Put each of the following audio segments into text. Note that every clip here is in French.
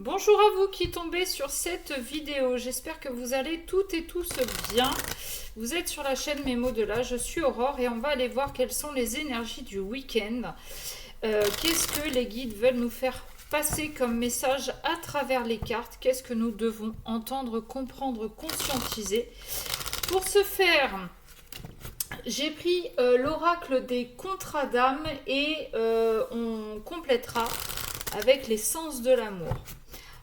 Bonjour à vous qui tombez sur cette vidéo, j'espère que vous allez toutes et tous bien. Vous êtes sur la chaîne Mémo de là, je suis Aurore et on va aller voir quelles sont les énergies du week-end. Qu'est-ce que les guides veulent nous faire passer comme message à travers les cartes? Qu'est-ce que nous devons entendre, comprendre, conscientiser? Pour ce faire, j'ai pris l'oracle des contrats d'âme et on complétera avec les sens de l'amour.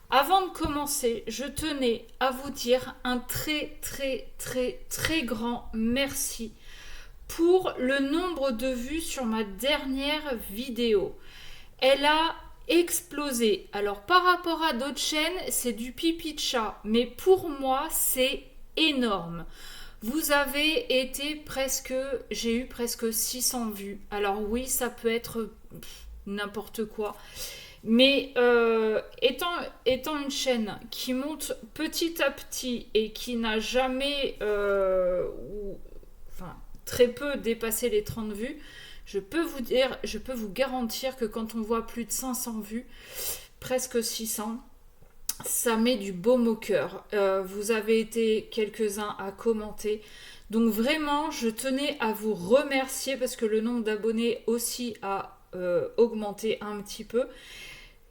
Avant de commencer, je tenais à vous dire un très grand merci pour le nombre de vues sur ma dernière vidéo. Elle a explosé. Alors par rapport à d'autres chaînes, c'est du pipi de chat, mais pour moi, c'est énorme. Vous avez été j'ai eu presque 600 vues. Alors oui, ça peut être n'importe quoi. Mais étant une chaîne qui monte petit à petit et qui n'a jamais, très peu dépassé les 30 vues, je peux vous garantir que quand on voit plus de 500 vues, presque 600, ça met du baume au cœur. Vous avez été quelques-uns à commenter. Donc vraiment, je tenais à vous remercier parce que le nombre d'abonnés aussi a augmenté un petit peu.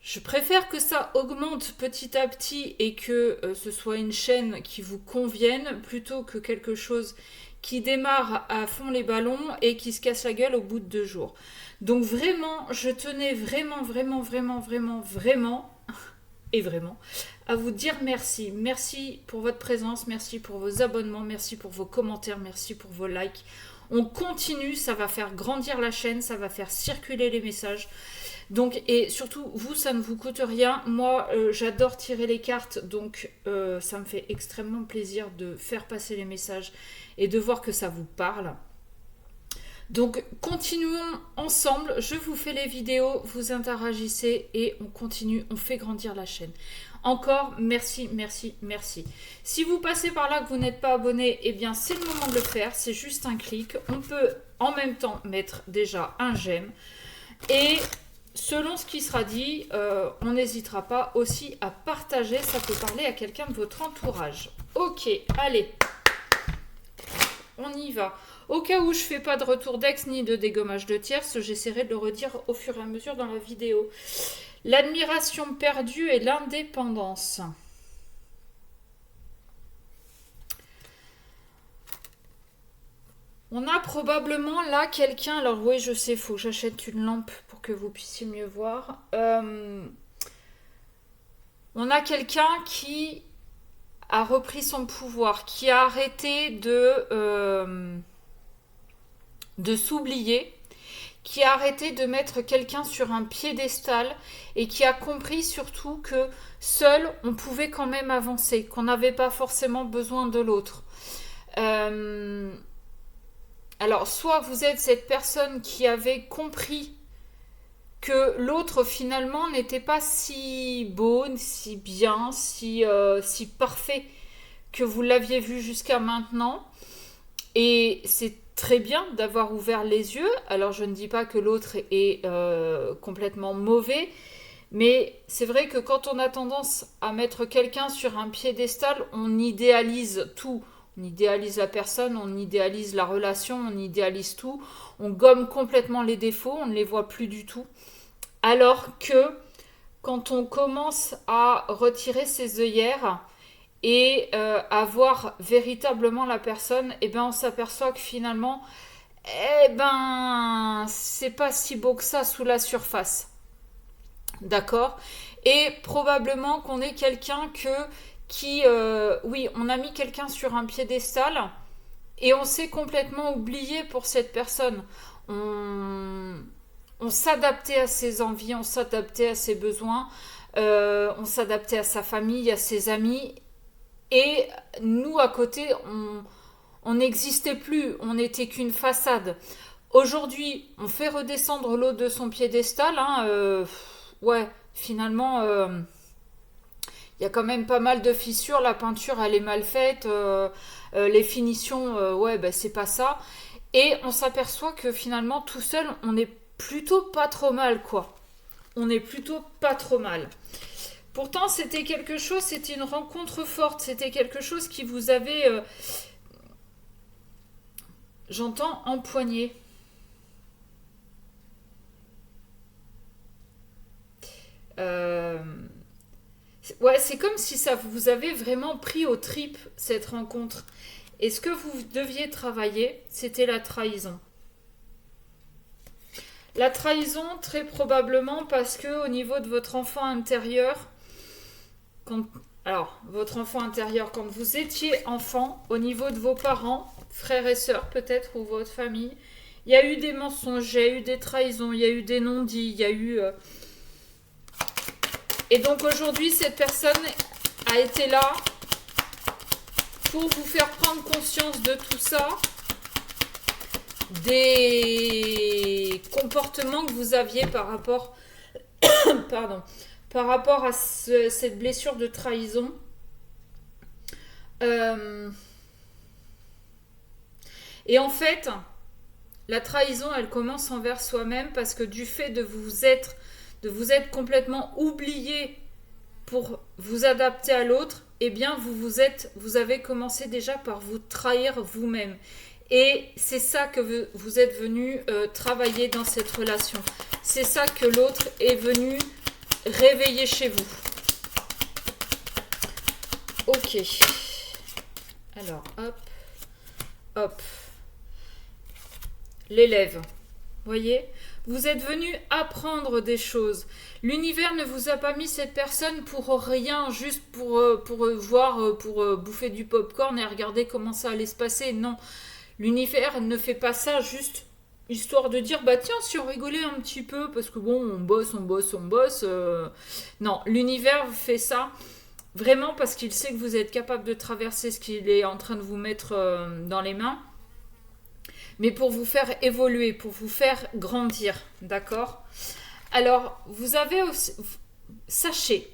Je préfère que ça augmente petit à petit et que ce soit une chaîne qui vous convienne plutôt que quelque chose qui démarre à fond les ballons et qui se casse la gueule au bout de 2 jours. Donc vraiment, je tenais vraiment à vous dire merci. Merci pour votre présence, merci pour vos abonnements, merci pour vos commentaires, merci pour vos likes. On continue, ça va faire grandir la chaîne, ça va faire circuler les messages. Donc, et surtout, vous, ça ne vous coûte rien. Moi, j'adore tirer les cartes, donc ça me fait extrêmement plaisir de faire passer les messages et de voir que ça vous parle. Donc, continuons ensemble. Je vous fais les vidéos, vous interagissez et on continue, on fait grandir la chaîne. Encore, merci. Si vous passez par là que vous n'êtes pas abonné, eh bien, c'est le moment de le faire. C'est juste un clic. On peut en même temps mettre déjà un j'aime. Et selon ce qui sera dit, on n'hésitera pas aussi à partager. Ça peut parler à quelqu'un de votre entourage. Ok, allez. On y va. Au cas où je ne fais pas de retour d'ex ni de dégommage de tierces, j'essaierai de le redire au fur et à mesure dans la vidéo. L'admiration perdue et l'indépendance. On a probablement là quelqu'un, alors oui je sais, il faut que j'achète une lampe pour que vous puissiez mieux voir. On a quelqu'un qui a repris son pouvoir, qui a arrêté de s'oublier, qui a arrêté de mettre quelqu'un sur un piédestal et qui a compris surtout que seul on pouvait quand même avancer, qu'on n'avait pas forcément besoin de l'autre. Alors, soit vous êtes cette personne qui avait compris que l'autre finalement n'était pas si beau, si bien, si parfait que vous l'aviez vu jusqu'à maintenant. Et c'est très bien d'avoir ouvert les yeux. Alors, je ne dis pas que l'autre est complètement mauvais, mais c'est vrai que quand on a tendance à mettre quelqu'un sur un piédestal, on idéalise tout. On idéalise la personne, on idéalise la relation, on idéalise tout. On gomme complètement les défauts, on ne les voit plus du tout. Alors que quand on commence à retirer ses œillères et à voir véritablement la personne, eh ben on s'aperçoit que finalement, c'est pas si beau que ça sous la surface. D'accord? Et probablement qu'on est quelqu'un oui, on a mis quelqu'un sur un piédestal et on s'est complètement oublié pour cette personne. On s'adaptait à ses envies, on s'adaptait à ses besoins, on s'adaptait à sa famille, à ses amis. Et nous, à côté, on n'existait plus, on n'était qu'une façade. Aujourd'hui, on fait redescendre l'autre de son piédestal. Ouais, finalement... il y a quand même pas mal de fissures, la peinture elle est mal faite, les finitions, c'est pas ça. Et on s'aperçoit que finalement tout seul on est plutôt pas trop mal quoi. On est plutôt pas trop mal. Pourtant, c'était quelque chose, c'était une rencontre forte, c'était quelque chose qui vous avait, j'entends, empoigné. Euh, ouais, c'est comme si ça vous avait vraiment pris aux tripes, cette rencontre. Et ce que vous deviez travailler, c'était la trahison. La trahison, très probablement parce que au niveau de votre enfant intérieur, quand, alors, votre enfant intérieur, quand vous étiez enfant, au niveau de vos parents, frères et sœurs peut-être, ou votre famille, il y a eu des mensonges, il y a eu des trahisons, il y a eu des non-dits, il y a eu... Et donc aujourd'hui, cette personne a été là pour vous faire prendre conscience de tout ça, des comportements que vous aviez par rapport, pardon, par rapport à cette blessure de trahison. Et en fait, la trahison, elle commence envers soi-même parce que du fait de vous être complètement oublié pour vous adapter à l'autre, eh bien vous avez commencé déjà par vous trahir vous-même. Et c'est ça que vous êtes venu travailler dans cette relation. C'est ça que l'autre est venu réveiller chez vous. Ok. Alors, hop, hop. L'élève. Voyez, vous êtes venu apprendre des choses. L'univers ne vous a pas mis cette personne pour rien, juste pour voir, pour bouffer du popcorn et regarder comment ça allait se passer. Non, l'univers ne fait pas ça juste histoire de dire bah tiens si on rigolait un petit peu parce que bon on bosse. Non, l'univers fait ça vraiment parce qu'il sait que vous êtes capable de traverser ce qu'il est en train de vous mettre dans les mains. Mais pour vous faire évoluer, pour vous faire grandir, d'accord? Alors, vous avez aussi... Sachez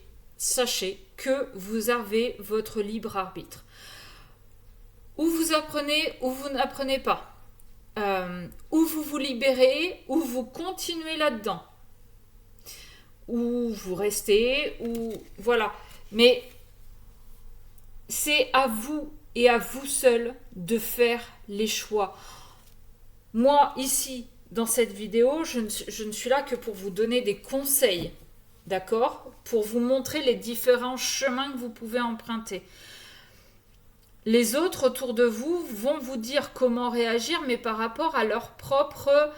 que vous avez votre libre arbitre. Ou vous apprenez, ou vous n'apprenez pas. Ou vous vous libérez, ou vous continuez là-dedans. Ou vous restez, ou... Voilà. Mais c'est à vous et à vous seul de faire les choix. Moi, ici, dans cette vidéo, je ne suis là que pour vous donner des conseils, d'accord? Pour vous montrer les différents chemins que vous pouvez emprunter. Les autres autour de vous vont vous dire comment réagir, mais par rapport à leur propre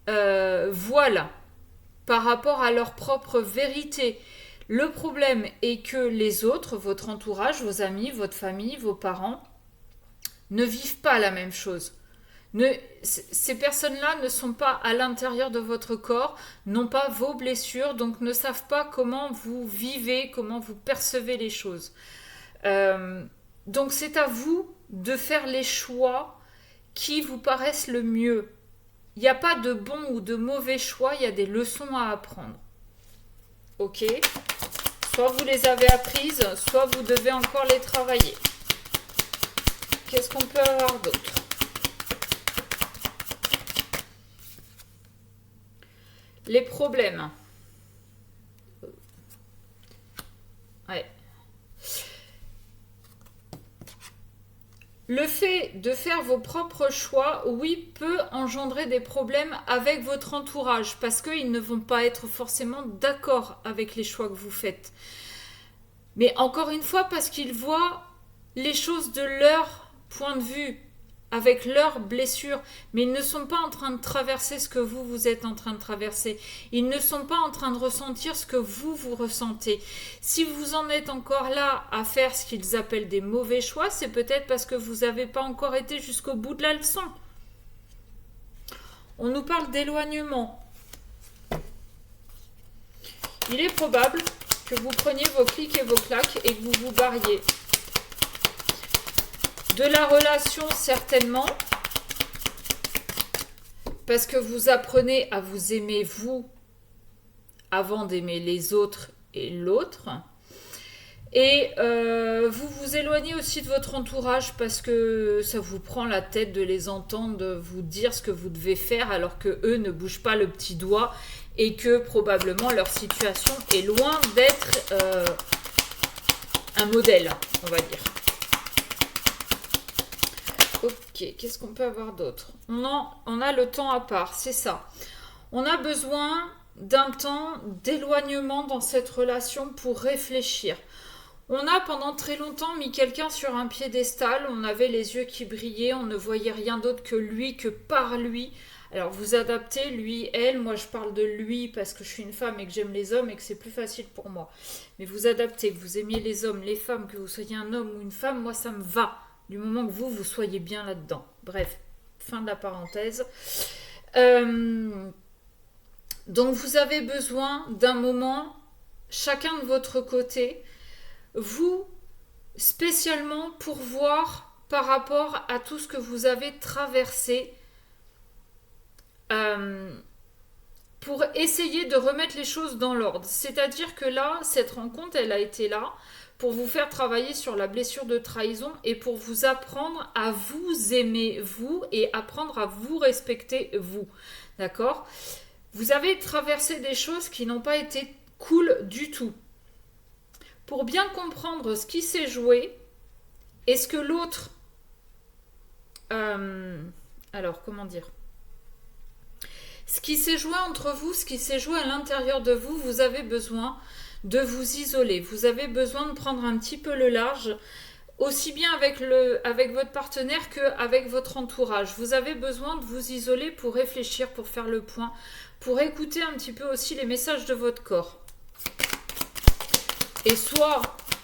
voile, par rapport à leur propre vérité. Le problème est que les autres, votre entourage, vos amis, votre famille, vos parents, ne vivent pas la même chose. Ces personnes-là ne sont pas à l'intérieur de votre corps, n'ont pas vos blessures, donc ne savent pas comment vous vivez, comment vous percevez les choses. Donc c'est à vous de faire les choix qui vous paraissent le mieux. Il n'y a pas de bon ou de mauvais choix, il y a des leçons à apprendre. Ok ? Soit vous les avez apprises, soit vous devez encore les travailler. Qu'est-ce qu'on peut avoir d'autre ? Les problèmes. Ouais. Le fait de faire vos propres choix, oui, peut engendrer des problèmes avec votre entourage parce qu'ils ne vont pas être forcément d'accord avec les choix que vous faites. Mais encore une fois, parce qu'ils voient les choses de leur point de vue, avec leurs blessures, mais ils ne sont pas en train de traverser ce que vous êtes en train de traverser. Ils ne sont pas en train de ressentir ce que vous ressentez. Si vous en êtes encore là à faire ce qu'ils appellent des mauvais choix, c'est peut-être parce que vous n'avez pas encore été jusqu'au bout de la leçon. On nous parle d'éloignement. Il est probable que vous preniez vos clics et vos claques et que vous vous barriez. De la relation, certainement, parce que vous apprenez à vous aimer vous avant d'aimer les autres et l'autre. Et vous vous éloignez aussi de votre entourage parce que ça vous prend la tête de les entendre, de vous dire ce que vous devez faire alors que eux ne bougent pas le petit doigt et que probablement leur situation est loin d'être un modèle, on va dire. Ok, qu'est-ce qu'on peut avoir d'autre? On a le temps à part, c'est ça. On a besoin d'un temps d'éloignement dans cette relation pour réfléchir. On a pendant très longtemps mis quelqu'un sur un piédestal, on avait les yeux qui brillaient, on ne voyait rien d'autre que lui, que par lui. Alors vous adaptez, lui, elle, moi je parle de lui parce que je suis une femme et que j'aime les hommes et que c'est plus facile pour moi. Mais vous adaptez, que vous aimiez les hommes, les femmes, que vous soyez un homme ou une femme, moi ça me va. Du moment que vous soyez bien là-dedans. Bref, fin de la parenthèse. Donc vous avez besoin d'un moment, chacun de votre côté, vous spécialement pour voir par rapport à tout ce que vous avez traversé, pour essayer de remettre les choses dans l'ordre. C'est-à-dire que là, cette rencontre, elle a été là pour vous faire travailler sur la blessure de trahison et pour vous apprendre à vous aimer, vous, et apprendre à vous respecter, vous. D'accord ? Vous avez traversé des choses qui n'ont pas été cool du tout. Pour bien comprendre ce qui s'est joué et ce que l'autre... alors, comment dire ? Ce qui s'est joué entre vous, ce qui s'est joué à l'intérieur de vous, vous avez besoin de vous isoler. Vous avez besoin de prendre un petit peu le large, aussi bien avec votre partenaire qu'avec votre entourage. Vous avez besoin de vous isoler pour réfléchir, pour faire le point, pour écouter un petit peu aussi les messages de votre corps. Et soit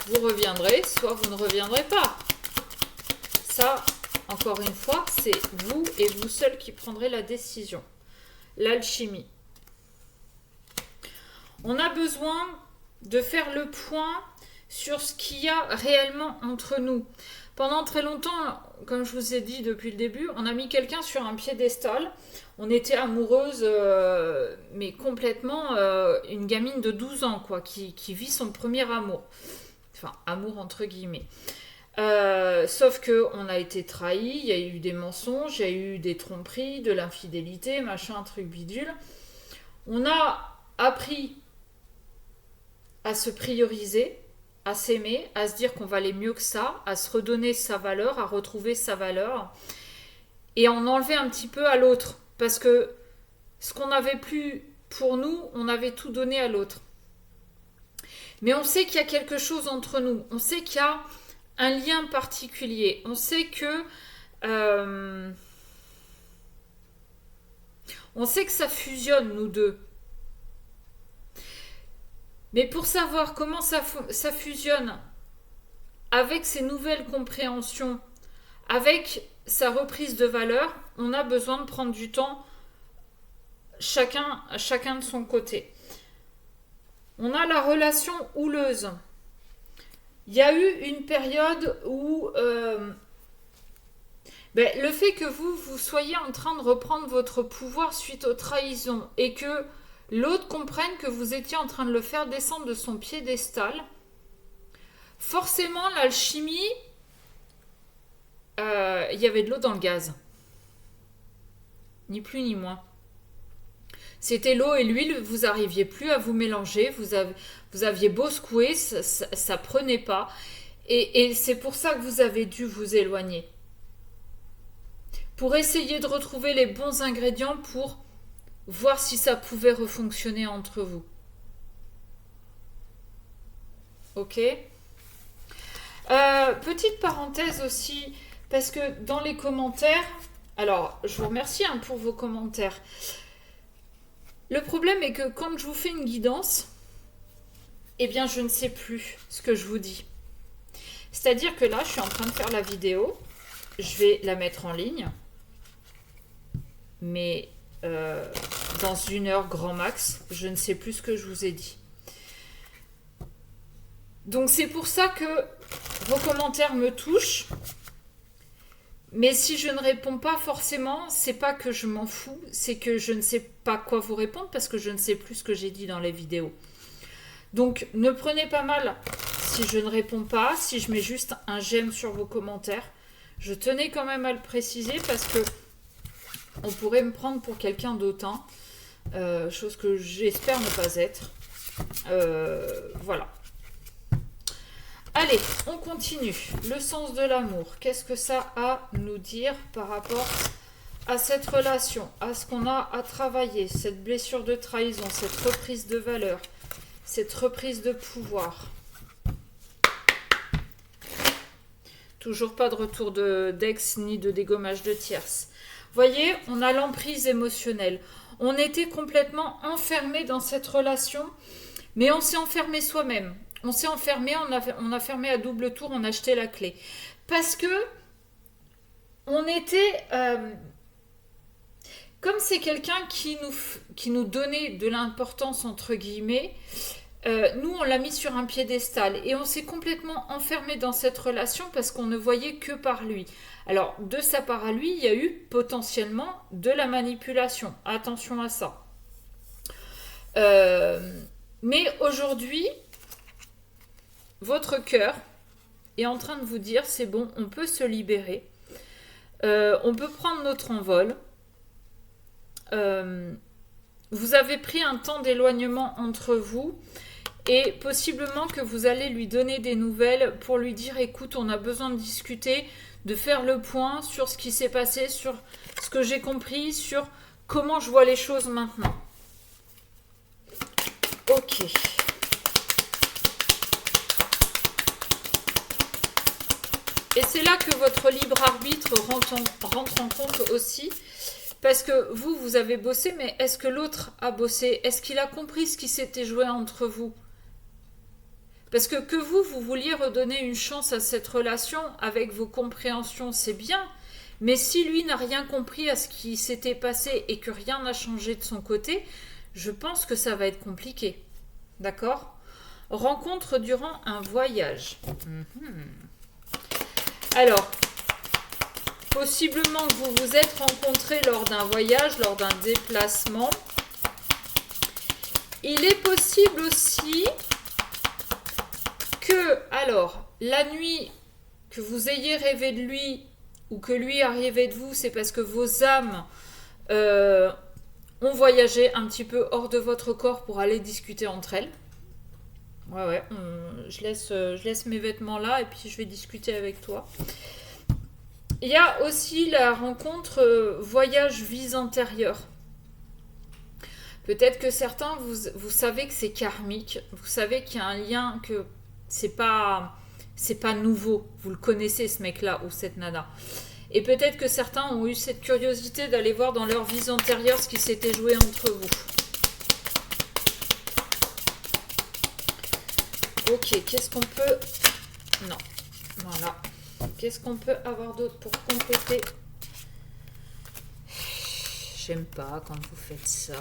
vous reviendrez, soit vous ne reviendrez pas. Ça, encore une fois, c'est vous et vous seul qui prendrez la décision. L'alchimie. On a besoin de faire le point sur ce qu'il y a réellement entre nous. Pendant très longtemps, comme je vous ai dit depuis le début, on a mis quelqu'un sur un piédestal. On était amoureuse, mais complètement une gamine de 12 ans, quoi, qui vit son premier amour. Enfin, amour entre guillemets. Sauf qu'on a été trahi, il y a eu des mensonges, il y a eu des tromperies, de l'infidélité, machin, truc bidule. On a appris à se prioriser, à s'aimer, à se dire qu'on valait mieux que ça, à se redonner sa valeur, à retrouver sa valeur, et en enlever un petit peu à l'autre. Parce que ce qu'on n'avait plus pour nous, on avait tout donné à l'autre. Mais on sait qu'il y a quelque chose entre nous, on sait qu'il y a un lien particulier. On sait que ça fusionne, nous deux. Mais pour savoir comment ça fusionne avec ces nouvelles compréhensions, avec sa reprise de valeur, on a besoin de prendre du temps chacun de son côté. On a la relation houleuse. Il y a eu une période où le fait que vous soyez en train de reprendre votre pouvoir suite aux trahisons et que l'autre comprenne que vous étiez en train de le faire descendre de son piédestal, forcément l'alchimie, il y avait de l'eau dans le gaz. Ni plus ni moins. C'était l'eau et l'huile, vous n'arriviez plus à vous mélanger, vous aviez beau secouer, ça prenait pas. Et c'est pour ça que vous avez dû vous éloigner. Pour essayer de retrouver les bons ingrédients pour voir si ça pouvait refonctionner entre vous. Ok ? Petite parenthèse aussi, parce que dans les commentaires, alors je vous remercie pour vos commentaires. Le problème est que quand je vous fais une guidance, eh bien je ne sais plus ce que je vous dis. C'est-à-dire que là, je suis en train de faire la vidéo, je vais la mettre en ligne, mais dans 1 heure grand max, je ne sais plus ce que je vous ai dit. Donc c'est pour ça que vos commentaires me touchent. Mais si je ne réponds pas forcément, c'est pas que je m'en fous, c'est que je ne sais pas quoi vous répondre parce que je ne sais plus ce que j'ai dit dans les vidéos. Donc ne prenez pas mal si je ne réponds pas, si je mets juste un j'aime sur vos commentaires. Je tenais quand même à le préciser parce que on pourrait me prendre pour quelqu'un d'autant. chose que j'espère ne pas être. Voilà. Allez, on continue. Le sens de l'amour. Qu'est-ce que ça a à nous dire par rapport à cette relation, à ce qu'on a à travailler, cette blessure de trahison, cette reprise de valeur, cette reprise de pouvoir. Toujours pas de retour d'ex ni de dégommage de tierce. Voyez, on a l'emprise émotionnelle. On était complètement enfermé dans cette relation, mais on s'est enfermé soi-même. On s'est enfermé, on a fermé à double tour, on a jeté la clé. Parce que on était... comme c'est quelqu'un qui nous donnait de l'importance, entre guillemets, nous, on l'a mis sur un piédestal. Et on s'est complètement enfermé dans cette relation parce qu'on ne voyait que par lui. Alors, de sa part à lui, il y a eu potentiellement de la manipulation. Attention à ça. Mais aujourd'hui, votre cœur est en train de vous dire, c'est bon, on peut se libérer. On peut prendre notre envol. Vous avez pris un temps d'éloignement entre vous et possiblement que vous allez lui donner des nouvelles pour lui dire écoute, on a besoin de discuter, de faire le point sur ce qui s'est passé, sur ce que j'ai compris, sur comment je vois les choses maintenant. Ok. Et c'est là que votre libre arbitre rentre en compte aussi. Parce que vous avez bossé, mais est-ce que l'autre a bossé? Est-ce qu'il a compris ce qui s'était joué entre vous? Parce que vous vouliez redonner une chance à cette relation avec vos compréhensions, c'est bien. Mais si lui n'a rien compris à ce qui s'était passé et que rien n'a changé de son côté, je pense que ça va être compliqué. D'accord? Rencontre durant un voyage. Alors... possiblement que vous vous êtes rencontrés lors d'un voyage, lors d'un déplacement. Il est possible aussi que, alors, la nuit que vous ayez rêvé de lui ou que lui a rêvé de vous, c'est parce que vos âmes ont voyagé un petit peu hors de votre corps pour aller discuter entre elles. Ouais, je laisse mes vêtements là et puis je vais discuter avec toi. Il y a aussi la rencontre voyage-vie intérieure. Peut-être que certains, vous savez que c'est karmique. Vous savez qu'il y a un lien, que c'est pas nouveau. Vous le connaissez, ce mec-là ou cette nana. Et peut-être que certains ont eu cette curiosité d'aller voir dans leur vie antérieure ce qui s'était joué entre vous. Ok, qu'est-ce qu'on peut... Non, voilà. Qu'est-ce qu'on peut avoir d'autre pour compléter? J'aime pas quand vous faites ça.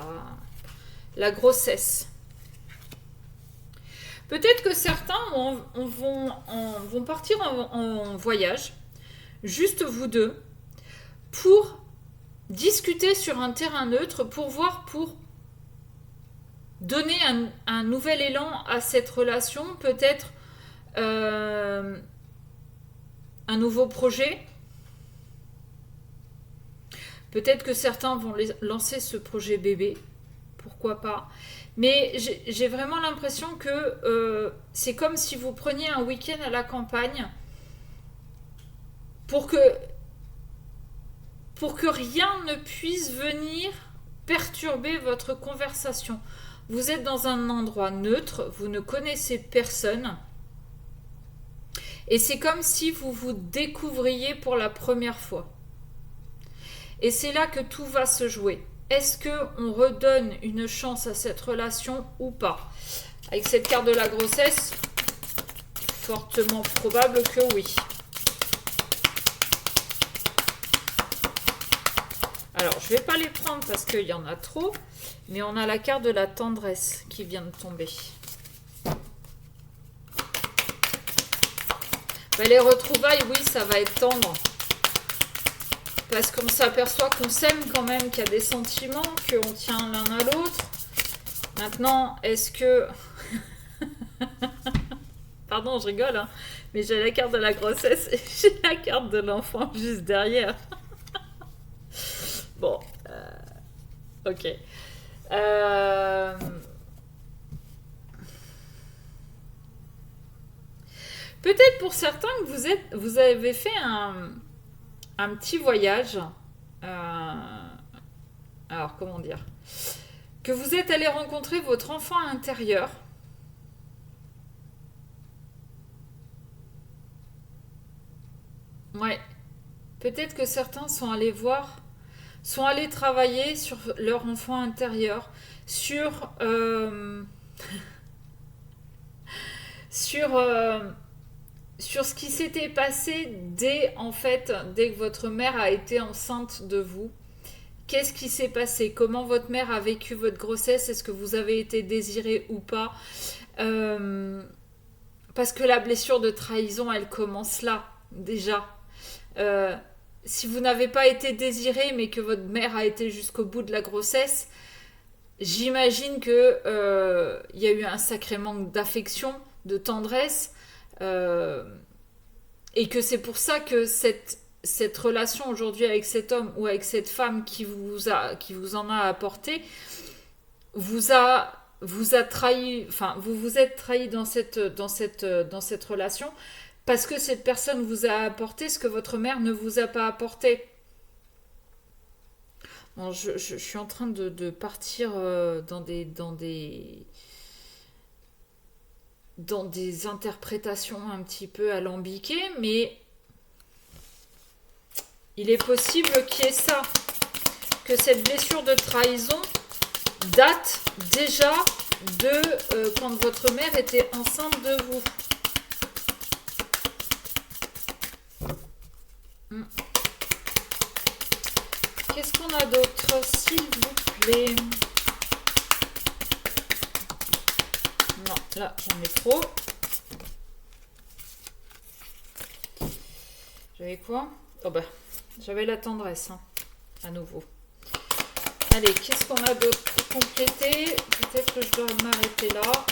La grossesse. Peut-être que certains vont partir en voyage, juste vous deux, pour discuter sur un terrain neutre, pour voir, pour donner un nouvel élan à cette relation, peut-être un nouveau projet. Peut-être que certains vont lancer ce projet bébé, pourquoi pas. Mais j'ai vraiment l'impression que c'est comme si vous preniez un week-end à la campagne pour que rien ne puisse venir perturber votre conversation. Vous êtes dans un endroit neutre, vous ne connaissez personne. Et c'est comme si vous vous découvriez pour la première fois. Et c'est là que tout va se jouer. Est-ce qu'on redonne une chance à cette relation ou pas? Avec cette carte de la grossesse, fortement probable que oui. Alors, je ne vais pas les prendre parce qu'il y en a trop, mais on a la carte de la tendresse qui vient de tomber. Ben, les retrouvailles, oui, ça va être tendre. Parce qu'on s'aperçoit qu'on s'aime quand même, qu'il y a des sentiments, qu'on tient l'un à l'autre. Maintenant, est-ce que... Pardon, je rigole, hein, mais j'ai la carte de la grossesse et j'ai la carte de l'enfant juste derrière. Bon, ok. Euh, Peut-être pour certains que vous avez fait un petit voyage. Euh, alors, comment dire? Que vous êtes allé rencontrer votre enfant intérieur. Ouais. Peut-être que certains sont allés travailler sur leur enfant intérieur, sur, sur, sur ce qui s'était passé dès que votre mère a été enceinte de vous. Qu'est-ce qui s'est passé? Comment votre mère a vécu votre grossesse? Est-ce que vous avez été désiré ou pas? Euh, Parce que la blessure de trahison, elle commence là, déjà. Euh, Si vous n'avez pas été désiré, mais que votre mère a été jusqu'au bout de la grossesse, j'imagine que il y a eu un sacré manque d'affection, de tendresse, euh, et que c'est pour ça que cette relation aujourd'hui avec cet homme ou avec cette femme qui vous en a apporté vous a vous a trahi, enfin vous vous êtes trahi dans cette relation parce que cette personne vous a apporté ce que votre mère ne vous a pas apporté. Bon, je suis en train de partir dans des interprétations un petit peu alambiquées, mais il est possible qu'il y ait ça, que cette blessure de trahison date déjà de quand votre mère était enceinte de vous. Hmm. Qu'est-ce qu'on a d'autre, s'il vous plaît? Non, là, j'en ai trop. J'avais quoi? Oh bah, j'avais la tendresse, hein, à nouveau. Allez, qu'est-ce qu'on a d'autre pour compléter? Peut-être que je dois m'arrêter là.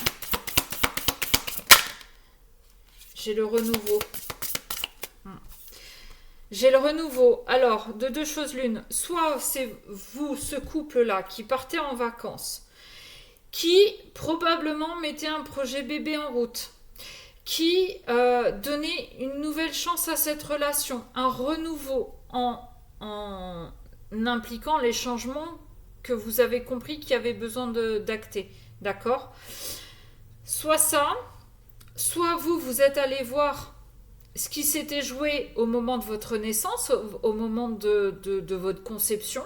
J'ai le renouveau. J'ai le renouveau. Alors, de deux choses l'une. Soit c'est vous, ce couple-là, qui partez en vacances, qui probablement mettez un projet bébé en route, qui donnait une nouvelle chance à cette relation, un renouveau en impliquant les changements que vous avez compris qu'il y avait besoin d'acter. D'accord? Soit ça, soit vous, vous êtes allé voir ce qui s'était joué au moment de votre naissance, au moment de votre conception,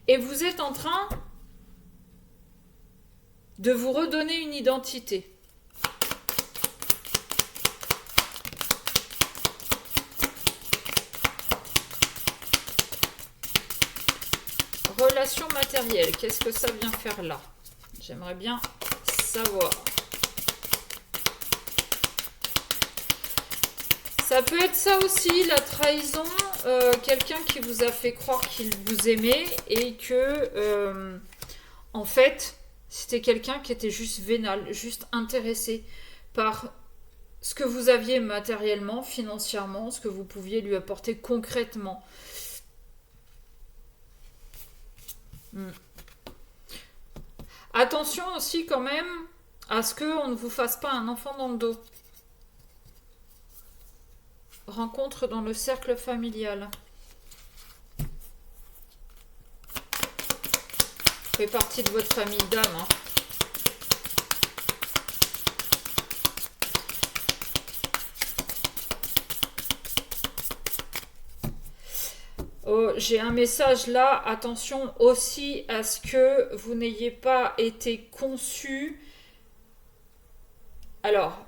et vous êtes en train de vous redonner une identité. Relation matérielle, qu'est-ce que ça vient faire là? J'aimerais bien savoir. Ça peut être ça aussi, la trahison, quelqu'un qui vous a fait croire qu'il vous aimait et que, en fait, c'était quelqu'un qui était juste vénal, juste intéressé par ce que vous aviez matériellement, financièrement, ce que vous pouviez lui apporter concrètement. Hmm. Attention aussi quand même à ce qu'on ne vous fasse pas un enfant dans le dos. Rencontre dans le cercle familial. Fait partie de votre famille d'âme. Hein. Oh, j'ai un message là. Attention aussi à ce que vous n'ayez pas été conçu. Alors,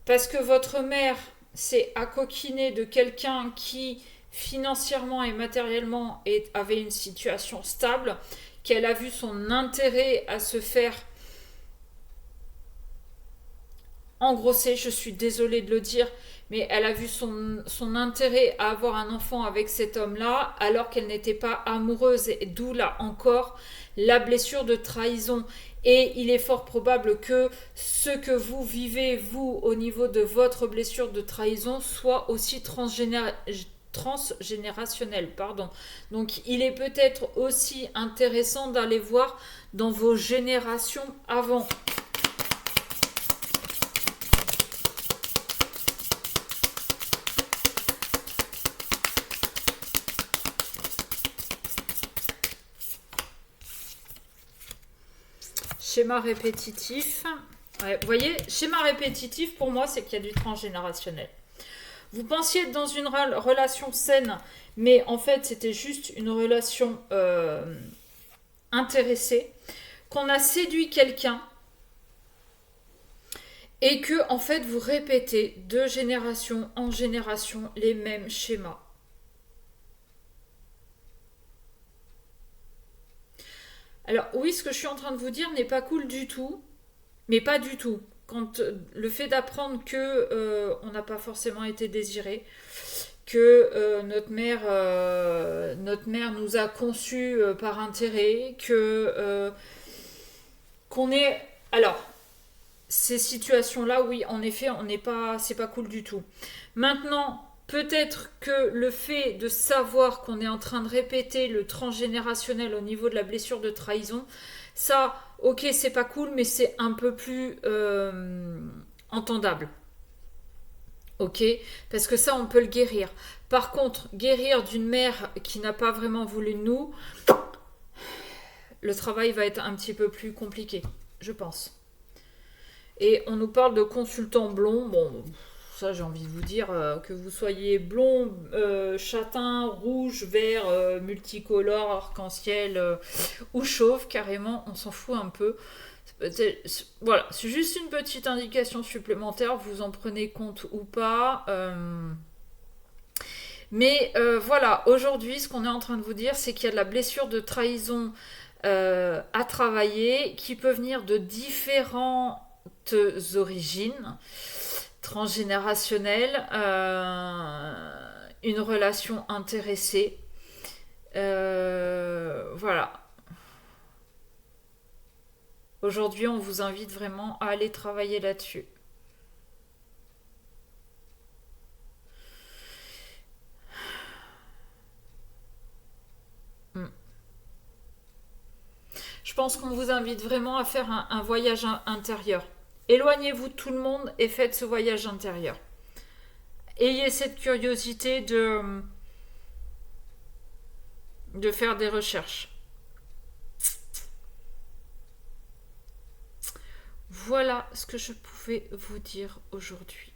parce que votre mère s'est accoquinée de quelqu'un qui financièrement et matériellement avait une situation stable, qu'elle a vu son intérêt à se faire engrosser, je suis désolée de le dire, mais elle a vu son intérêt à avoir un enfant avec cet homme-là, alors qu'elle n'était pas amoureuse, et d'où là encore la blessure de trahison. Et il est fort probable que ce que vous vivez, vous, au niveau de votre blessure de trahison, soit aussi transgénérationnel, pardon. Donc il est peut-être aussi intéressant d'aller voir dans vos générations avant. Schéma répétitif. Ouais, vous voyez, schéma répétitif pour moi, c'est qu'il y a du transgénérationnel. Vous pensiez être dans une relation saine, mais en fait, c'était juste une relation intéressée, qu'on a séduit quelqu'un et que, en fait, vous répétez de génération en génération les mêmes schémas. Alors oui, ce que je suis en train de vous dire n'est pas cool du tout, mais pas du tout. Quand le fait d'apprendre que on n'a pas forcément été désiré, que notre mère nous a conçus par intérêt, que qu'on est. Alors ces situations-là, oui, en effet, on n'est pas, c'est pas cool du tout. Maintenant, peut-être que le fait de savoir qu'on est en train de répéter le transgénérationnel au niveau de la blessure de trahison, ça, ok, c'est pas cool, mais c'est un peu plus entendable. Ok, parce que ça, on peut le guérir. Par contre, guérir d'une mère qui n'a pas vraiment voulu de nous, le travail va être un petit peu plus compliqué, je pense. Et on nous parle de consultants blonds. Bon, ça j'ai envie de vous dire que vous soyez blond, châtain, rouge, vert, multicolore, arc-en-ciel ou chauve, carrément, on s'en fout un peu. Voilà, c'est juste une petite indication supplémentaire, vous en prenez compte ou pas. Mais voilà, aujourd'hui, ce qu'on est en train de vous dire, c'est qu'il y a de la blessure de trahison à travailler qui peut venir de différentes origines transgénérationnelles, une relation intéressée. Voilà. Aujourd'hui, on vous invite vraiment à aller travailler là-dessus. Je pense qu'on vous invite vraiment à faire un voyage intérieur. Éloignez-vous de tout le monde et faites ce voyage intérieur. Ayez cette curiosité de faire des recherches. Voilà ce que je pouvais vous dire aujourd'hui.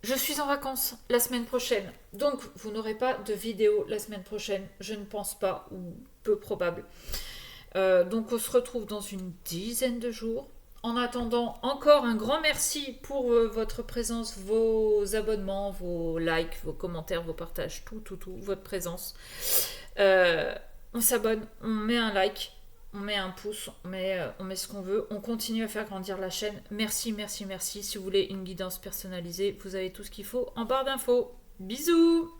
Je suis en vacances la semaine prochaine, donc vous n'aurez pas de vidéo la semaine prochaine, je ne pense pas, ou peu probable. Donc on se retrouve dans une dizaine de jours. En attendant, encore un grand merci pour votre présence, vos abonnements, vos likes, vos commentaires, vos partages, tout, votre présence. On s'abonne, on met un like, on met un pouce, on met ce qu'on veut. On continue à faire grandir la chaîne. Merci. Si vous voulez une guidance personnalisée, vous avez tout ce qu'il faut en barre d'infos. Bisous!